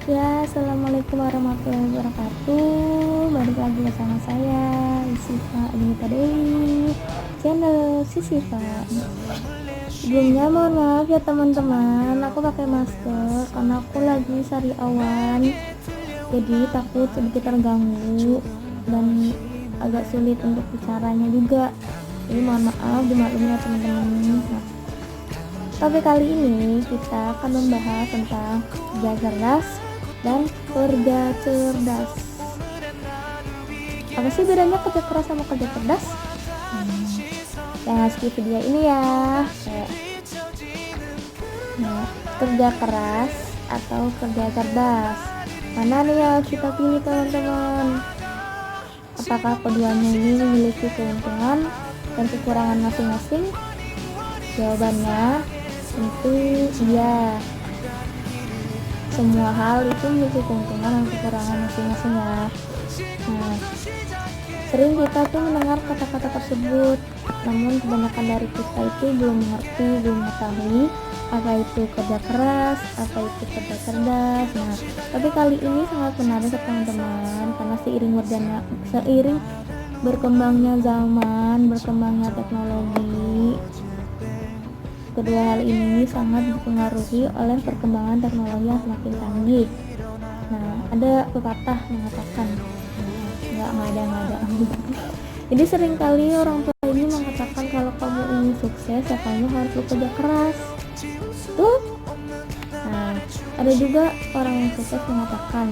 Ya, assalamualaikum warahmatullahi wabarakatuh. Balik lagi bersama saya, Siva Anita Dewi, channel si Siva. Sebelumnya mohon maaf ya teman-teman, aku pakai masker karena aku lagi sariawan, jadi takut sedikit terganggu dan agak sulit untuk bicaranya juga. Jadi mohon maaf, dimaklumi ya teman-teman. Nah, tapi kali ini kita akan membahas tentang kerja keras dan kerja cerdas. Apa sih bedanya kerja keras sama kerja cerdas? Jangan skip video ini ya. Nah, kerja keras atau kerja cerdas, mana nih yang kita pilih teman-teman? Apakah keduanya ini memiliki keuntungan dan kekurangan masing-masing? Jawabannya tentu iya. Semua hal itu memiliki keuntungan dan kekurangan masing-masing ya. Nah, sering kita tuh mendengar kata-kata tersebut, namun kebanyakan dari kita itu belum mengerti, belum mengetahui apa itu kerja keras, apa itu kerja cerdas. Nah, tapi kali ini sangat menarik teman-teman, karena seiring berkembangnya zaman, berkembangnya teknologi, kedua hal ini sangat dipengaruhi oleh perkembangan teknologi yang semakin canggih. Nah, ada pepatah mengatakan, nggak ada. Jadi seringkali orang tua ini mengatakan kalau kamu ingin sukses, ya kamu harus bekerja keras. Tuh. Nah, ada juga orang yang sukses mengatakan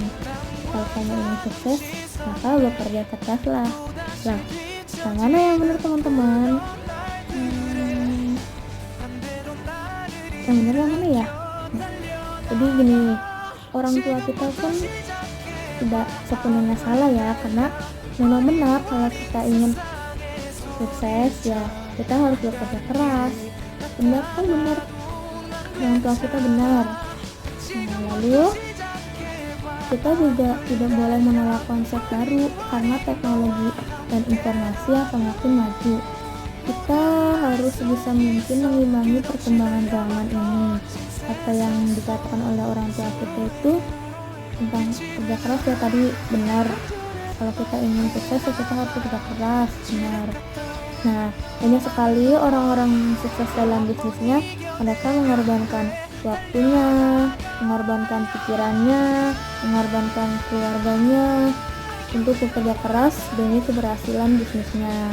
kalau kamu ingin sukses, maka bekerja keras lah. Lah, yang mana yang benar teman-teman? Yang benar yang mana ya? Jadi gini, orang tua kita kan tidak sepenuhnya salah ya, karena memang benar kalau kita ingin sukses ya kita harus bekerja keras. Benar kan, benar, orang tua kita benar. Nah, lalu kita juga tidak boleh menolak konsep baru karena teknologi dan informasi yang semakin maju. Kita harus bisa mungkin mengimbangi perkembangan zaman ini. Apa yang dikatakan oleh orang tua kita itu tentang kerja keras ya tadi benar. Kalau kita ingin sukses ya kita harus kerja keras, benar. Nah, banyak sekali orang-orang sukses dalam bisnisnya, mereka mengorbankan waktunya, mengorbankan pikirannya, mengorbankan keluarganya untuk bekerja keras demi keberhasilan bisnisnya.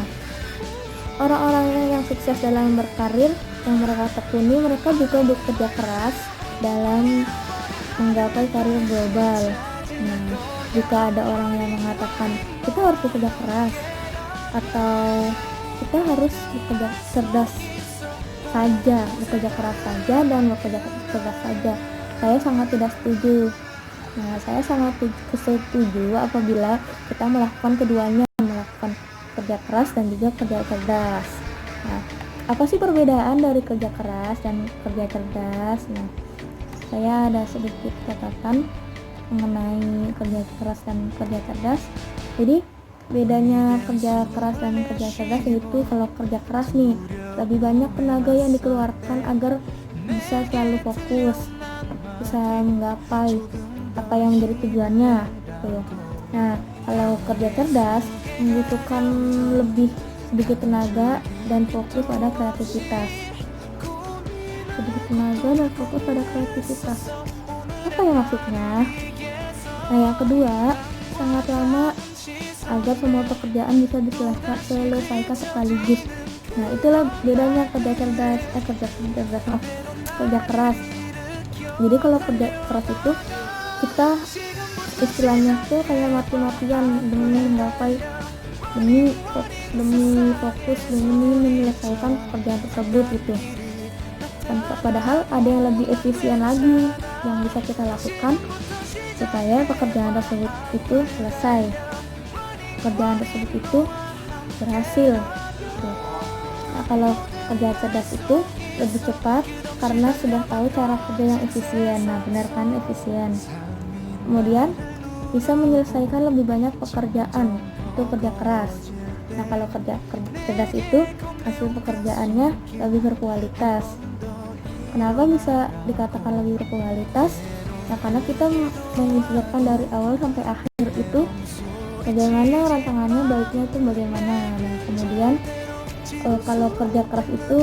Orang-orang yang sukses dalam berkarir yang mereka tekuni, mereka juga bekerja keras dalam menggapai karir global. Nah, jika ada orang yang mengatakan kita harus bekerja keras atau kita harus bekerja cerdas saja, bekerja keras saja dan bekerja cerdas saja, saya sangat tidak setuju. Nah, saya sangat setuju apabila kita melakukan keduanya, melakukan kerja keras dan juga kerja cerdas. Nah, apa sih perbedaan dari kerja keras dan kerja cerdas? Nah, saya ada sedikit catatan mengenai kerja keras dan kerja cerdas. Jadi bedanya kerja keras dan kerja cerdas yaitu kalau kerja keras nih lebih banyak tenaga yang dikeluarkan agar bisa selalu fokus, bisa menggapai apa yang menjadi tujuannya gitu. Nah, kalau kerja cerdas membutuhkan lebih sedikit tenaga dan fokus pada kreativitas. Sedikit tenaga dan fokus pada kreativitas. Apa ya maksudnya? Nah, yang kedua, sangat lama agar semua pekerjaan bisa diselesaikan sekaligus. Nah, itulah bedanya kerja keras. Jadi kalau kerja keras itu kita istilahnya tuh kayak mati-matian demi menggapai, demi fokus, demi menyelesaikan pekerjaan tersebut gitu. Padahal ada yang lebih efisien lagi yang bisa kita lakukan supaya pekerjaan tersebut itu selesai, pekerjaan tersebut itu berhasil gitu. Nah, kalau kerja cerdas itu lebih cepat karena sudah tahu cara kerja yang efisien. Nah, benar kan, efisien. Kemudian bisa menyelesaikan lebih banyak pekerjaan, itu kerja keras. Nah, kalau kerja cerdas itu hasil pekerjaannya lebih berkualitas. Kenapa bisa dikatakan lebih berkualitas? Nah, karena kita memikirkan dari awal sampai akhir itu bagaimana rantangannya, baiknya itu bagaimana. Nah, kemudian kalau kerja keras itu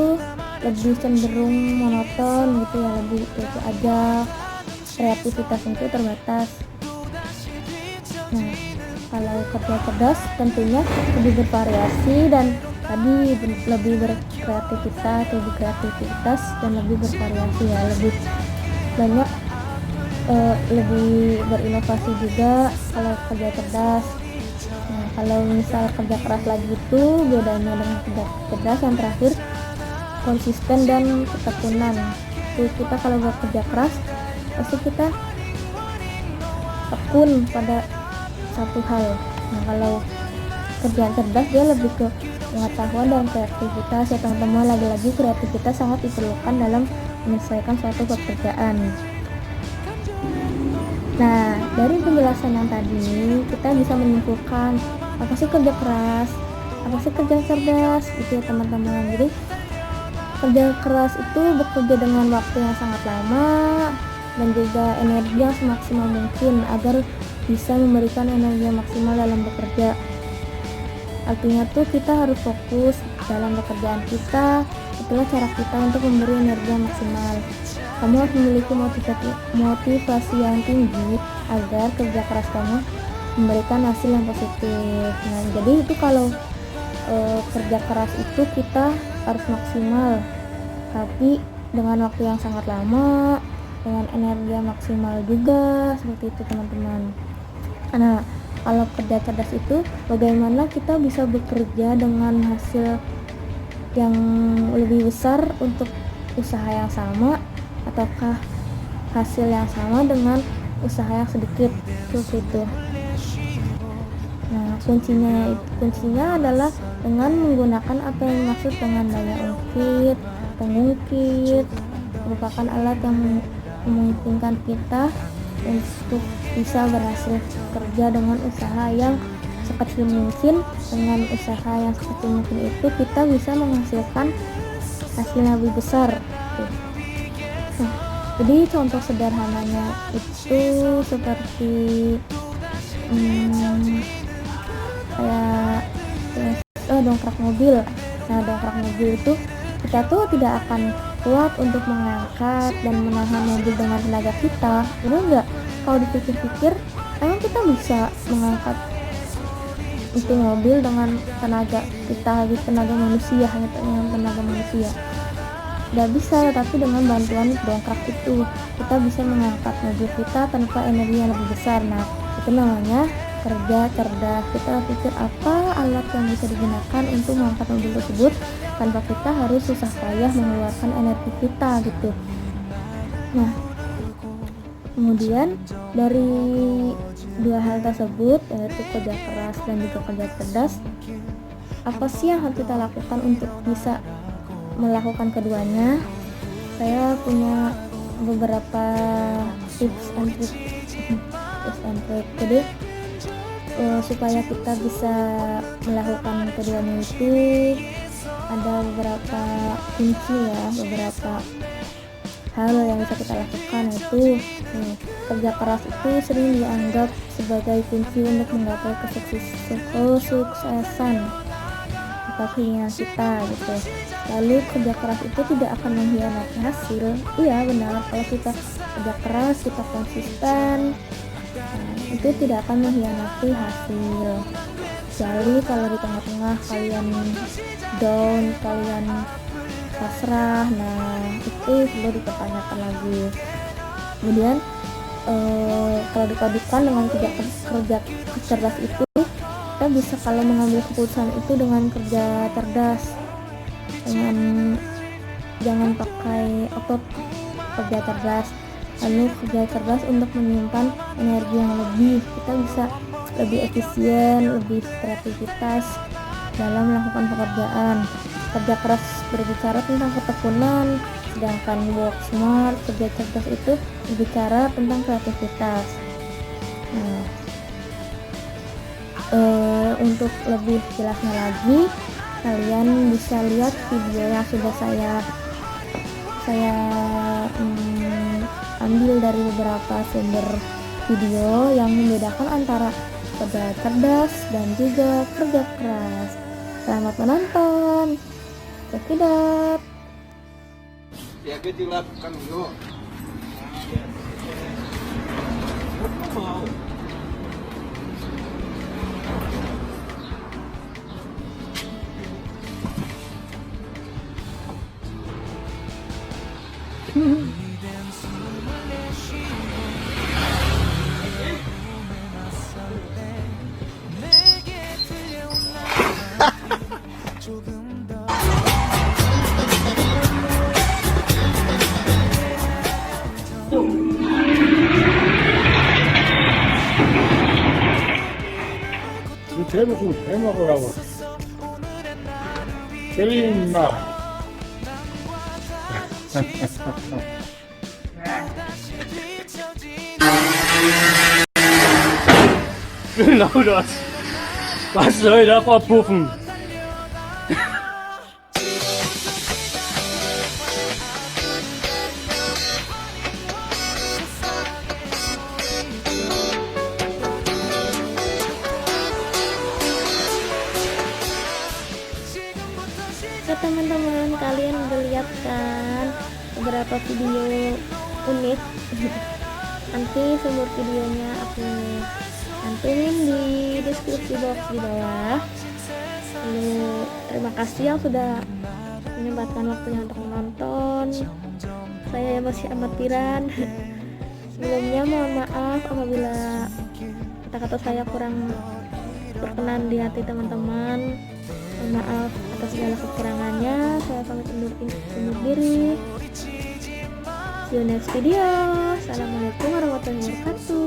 lebih cenderung monoton gitu ya, lebih itu aja, kreativitas itu terbatas. Nah, kalau kerja cerdas tentunya lebih bervariasi dan tadi lebih berkreativitas dan lebih bervariasi ya, lebih banyak, lebih berinovasi juga kalau kerja cerdas. Nah, kalau misal kerja keras lagi itu bedanya dengan kerja cerdas yang terakhir konsisten dan ketekunan. Jadi kita kalau bekerja keras pasti kita tekun pada satu hal. Nah, kalau kerjaan cerdas dia lebih ke pengetahuan dan kreativitas ya teman-teman. Lagi-lagi kreativitas sangat diperlukan dalam menyelesaikan suatu pekerjaan. Nah, dari penjelasan yang tadi kita bisa menyimpulkan apa sih kerja keras, apa sih kerja cerdas gitu ya teman-teman. Jadi kerja keras itu bekerja dengan waktu yang sangat lama dan juga energi yang semaksimal mungkin agar bisa memberikan energi yang maksimal dalam bekerja. Artinya tuh kita harus fokus dalam pekerjaan kita. Itulah cara kita untuk memberi energi yang maksimal. Kamu harus memiliki motivasi yang tinggi agar kerja keras kamu memberikan hasil yang positif. Nah, jadi itu kalau kerja keras itu kita harus maksimal, tapi dengan waktu yang sangat lama, dengan energi yang maksimal juga, seperti itu teman-teman. Nah, kalau kerja cerdas itu bagaimana kita bisa bekerja dengan hasil yang lebih besar untuk usaha yang sama, ataukah hasil yang sama dengan usaha yang sedikit, seperti itu. Nah, kuncinya adalah dengan menggunakan apa yang dimaksud dengan daya ungkit. Pengungkit merupakan alat yang memungkinkan kita untuk bisa berhasil kerja dengan usaha yang sekecil mungkin. Dengan usaha yang sekecil mungkin itu kita bisa menghasilkan hasil yang lebih besar. Nah, jadi contoh sederhananya itu seperti kayak dongkrak mobil. Nah, dongkrak mobil itu kita tuh tidak akan kuat untuk mengangkat dan menahan mobil dengan tenaga kita. Benar nggak? Kalau dipikir-pikir, emang kita bisa mengangkat itu mobil dengan tenaga kita, lagi tenaga manusia, hanya dengan tenaga manusia? Nggak bisa, tapi dengan bantuan dongkrak itu kita bisa mengangkat mobil kita tanpa energi yang lebih besar. Nah, itu namanya kerja cerdas. Kita pikir apa alat yang bisa digunakan untuk mengangkat mobil tersebut tanpa kita harus susah payah mengeluarkan energi kita gitu. Nah, kemudian dari dua hal tersebut, yaitu kerja keras dan juga kerja cerdas, apa sih yang harus kita lakukan untuk bisa melakukan keduanya? Saya punya beberapa tips and trick. Jadi supaya kita bisa melakukan keduanya itu ada beberapa kunci ya, beberapa hal yang bisa kita lakukan. Itu kerja keras itu sering dianggap sebagai kunci untuk menggapai kesuksesan atau keinginan kita gitu. Lalu kerja keras itu tidak akan mengkhianati hasil. Iya benar, kalau kita kerja keras, kita konsisten, itu tidak akan mengkhianati hasil. Kecuali kalau di tengah-tengah kalian down, kalian pasrah, nah itu perlu dipertanyakan lagi. Kemudian kalau dipadukan dengan kerja cerdas itu, kita bisa kalau mengambil keputusan itu dengan kerja cerdas, dengan jangan pakai otot, kerja cerdas. Lalu kerja cerdas untuk menyimpan energi yang lebih, kita bisa lebih efisien, lebih kreativitas dalam melakukan pekerjaan. Kerja keras berbicara tentang ketekunan, sedangkan work smart, kerja cerdas itu berbicara tentang kreativitas. Nah, untuk lebih jelasnya lagi, kalian bisa lihat video yang sudah saya ambil dari beberapa sumber video yang membedakan antara kerja cerdas dan juga kerja keras. Selamat menonton. Check it out. Ya, dilakukan dulu. Mau. 대놓고 배 먹으라고. 재밌나? Genau das. Was soll da verpuffen? Ya teman-teman, kalian udah lihat kan beberapa video unik. Nanti sumber videonya aku cantumin di deskripsi box di bawah. Lalu terima kasih yang sudah menyempatkan waktunya untuk menonton. Saya masih amatiran. Sebelumnya mohon maaf apabila kata-kata saya kurang berkenan di hati teman-teman. Mohon maaf atas segala kekurangannya. Saya pamit undur diri. See you next video. Assalamualaikum warahmatullahi wabarakatuh.